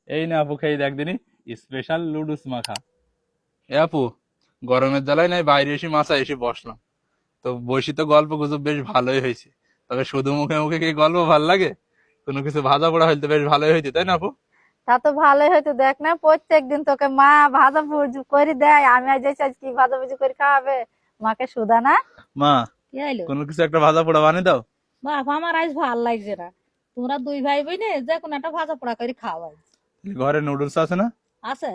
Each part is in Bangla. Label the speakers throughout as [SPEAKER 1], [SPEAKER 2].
[SPEAKER 1] এই না আপু, খেয়ে দেখ দিনই স্পেশাল লুডুস মাখা। এ আপু, গরমের জ্বালায় নাই বাইরে এসে মাছা এসে বসলাম। তো বসি তো গল্প গুজব বেশ ভালোই হয়েছে। তবে শুধু মুখে মুখে কি গল্প ভাল লাগে? কোনো কিছু ভাজা পোড়া হইলে তো বেশ ভালোই হইতো, তাই না আপু?
[SPEAKER 2] তা তো ভালোই হয়তো, দেখ না প্রত্যেকদিন তোকে মা ভাজা ভুজি করে দেয়, আমি আজ এসে আজ কি ভাজা ভুজি করে খাওয়াবে মাকে সুদা না।
[SPEAKER 1] মা,
[SPEAKER 3] কি হইলো?
[SPEAKER 1] কোনো কিছু একটা ভাজা পোড়া বানিয়ে দাও।
[SPEAKER 3] বাপ, আমার আজ ভাল লাগছে না। তোমরা দুই ভাই বোনে যে কোনো একটা ভাজা পোড়া করে খাওয়াই।
[SPEAKER 1] ঘরে নুডলস আছে না?
[SPEAKER 3] আছে।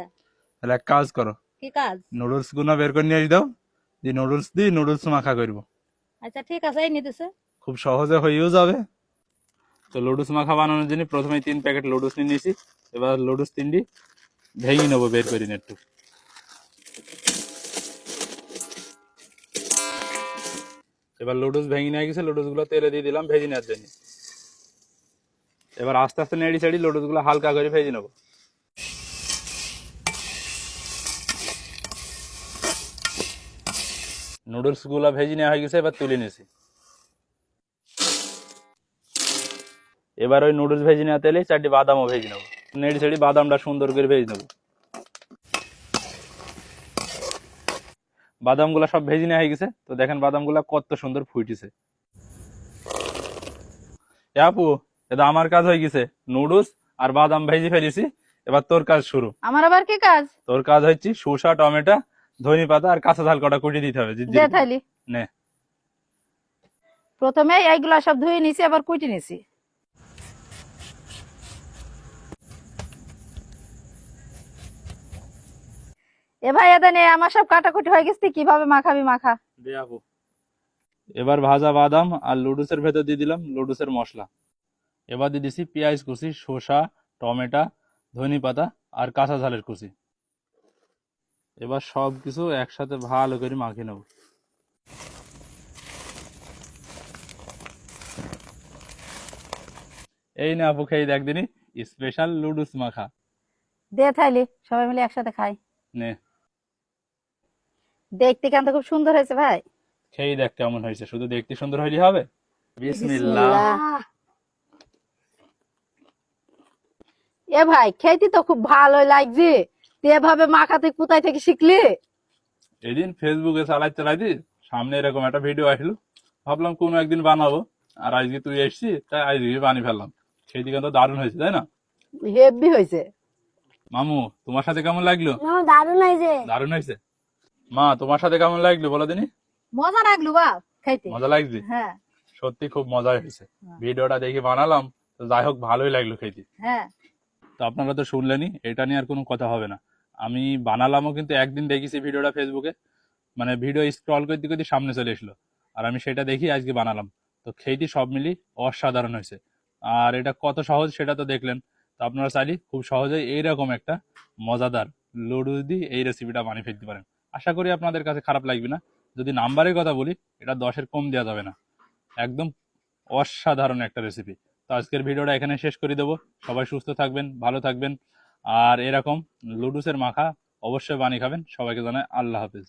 [SPEAKER 1] তাহলে এক কাজ করো,
[SPEAKER 3] কি কাজ?
[SPEAKER 1] নুডলস গুনা বের করে নিয়ে এসে দাও। দিয়ে নুডলস দিয়ে নুডলস মাখা করবো।
[SPEAKER 3] আচ্ছা ঠিক আছে, এই নিতেছে।
[SPEAKER 1] খুব সহজে হয়েও যাবে। তো লুডুস মাখা বানানোর জন্য প্রথমে 3 প্যাকেট লুডুস নিয়ে নিয়েছি। এবার লুডুস 3টি ভেঙে নেবো বের করে নিয়ে একটু। এবার লুডুস ভেঙে নিয়ে গেছে, লুডুস গুলো তেলে দিয়ে দিলাম ভেজে নেওয়ার জন্য। এবার আস্তে আস্তে নেড়ি চেড়ি লুডুস গুলো হালকা করে ভেজে নেবো। নুডলস গুলা ভেজে নেওয়া হয়ে গেছে, এবার তুলে নিয়েছি। এবার ওই নুডলস ভেজে নেওয়া তেলে 4টি বাদামও ভেজে নেবো। নেড়ি চেড়ি বাদামটা সুন্দর করে ভেজে নেবো। বাদামগুলা সব ভেজে নেওয়া হয়ে গেছে। তো দেখেন বাদামগুলা কত সুন্দর ফুটেছে। এ আপু, এটা আমার কাজ হয়ে গেছে। নুডলস আর বাদাম ভেজে ফেলেছি। এবার তোর কাজ শুরু।
[SPEAKER 2] আমার আবার কি কাজ?
[SPEAKER 1] তোর কাজ হচ্ছে শসা, টমেটো, ধনে পাতা আর কাঁচা ঝাল কটা কুটি দিতে হবে।
[SPEAKER 2] দে থাইলি।
[SPEAKER 1] নে।
[SPEAKER 2] প্রথমে এইগুলা সব ধুয়ে নিছি, আবার কুইটে নিছি। এ ভাই এদের নিয়ে আমার সব কাটাকুটি হয়ে গেছে, তুই কিভাবে মাখাবি মাখা।
[SPEAKER 1] দে আপু। এবার ভাজা বাদাম আর লুডুসের ভেতর দিয়ে দিলাম লুডুসের মশলা। এবার দিয়ে দিছি পেঁয়াজ কুচি, শসা, টমেটো, ধনে পাতা আর কাঁচা ঝালের কুচি। এবার সব কিছু একসাথে ভালো করে মাখিয়ে নেব। এই না আপু, খেয়ে দেখ দিনই স্পেশাল লুডুস মাখা।
[SPEAKER 2] দে থাইলি, সবাই মিলে একসাথে খাই।
[SPEAKER 1] নে,
[SPEAKER 2] দেখতে কিন্তু খুব সুন্দর হয়েছে ভাই।
[SPEAKER 1] খেয়ে দেখ কেমন হয়েছে। শুধু দেখতে সুন্দর হইলে হবে? বিসমিল্লাহ।
[SPEAKER 2] বিসমিল্লাহ। এ ভাই খেতে তো খুব ভালো লাগছে, তুই এভাবে মাখাতে কোথায় থেকে শিখলি?
[SPEAKER 1] এদিন ফেসবুকে চালাই চালাই দি সামনে এরকম একটা ভিডিও আসলো। ভাবলাম কোনো একদিন বানাবো। আর আজকে তুই এসছি, তাই আজকে বানিয়ে ফেললাম। সেই দিকে তো দারুণ হয়েছে, তাই না?
[SPEAKER 2] হেভি হয়েছে।
[SPEAKER 1] মামু, তোমার সাথে কেমন লাগলো?
[SPEAKER 2] দারুণ হয়েছে।
[SPEAKER 1] দারুণ হয়েছে। মা, তোমার সাথে কেমন লাগলো বলো দিনি?
[SPEAKER 2] মজা লাগলো বাপ খাইতে।
[SPEAKER 1] মজা লাগছে?
[SPEAKER 2] হ্যাঁ
[SPEAKER 1] সত্যি খুব মজা হয়েছে। ভিডিওটা দেখে বানালাম, তো যাই হোক ভালোই লাগলো খেতে।
[SPEAKER 2] হ্যাঁ।
[SPEAKER 1] তো আপনারা তো শুনলেনই, এটা নিয়ে আর কোনো কথা হবে না। আমি বানালামও, কিন্তু একদিন দেখেছি ভিডিওটা ফেসবুকে, মানে ভিডিও স্ক্রল করতে করতে সামনে চলে এসলো। আর আমি সেটা দেখি আজকে বানালাম। তো খেয়েটি সব মিলি অসাধারণ হয়েছে। আর এটা কত সহজ সেটা তো দেখলেন। তো আপনারা চাইলে খুব সহজেই এইরকম একটা মজাদার লুডুস দিয়ে এই রেসিপিটা বানিয়ে ফেলতে পারেন। আশা করি আপনাদের কাছে খারাপ লাগবে না। যদি নাম্বারের কথা বলি, এটা 10-এর কম দেওয়া যাবে না। একদম অসাধারণ একটা রেসিপি। তো আজকের ভিডিওটা এখানে শেষ করে দেবো। সবাই সুস্থ থাকবেন, ভালো থাকবেন। আর এরকম লুডুসের মাখা অবশ্যই বানিয়ে খাবেন। সবাইকে জানাই আল্লাহ হাফেজ।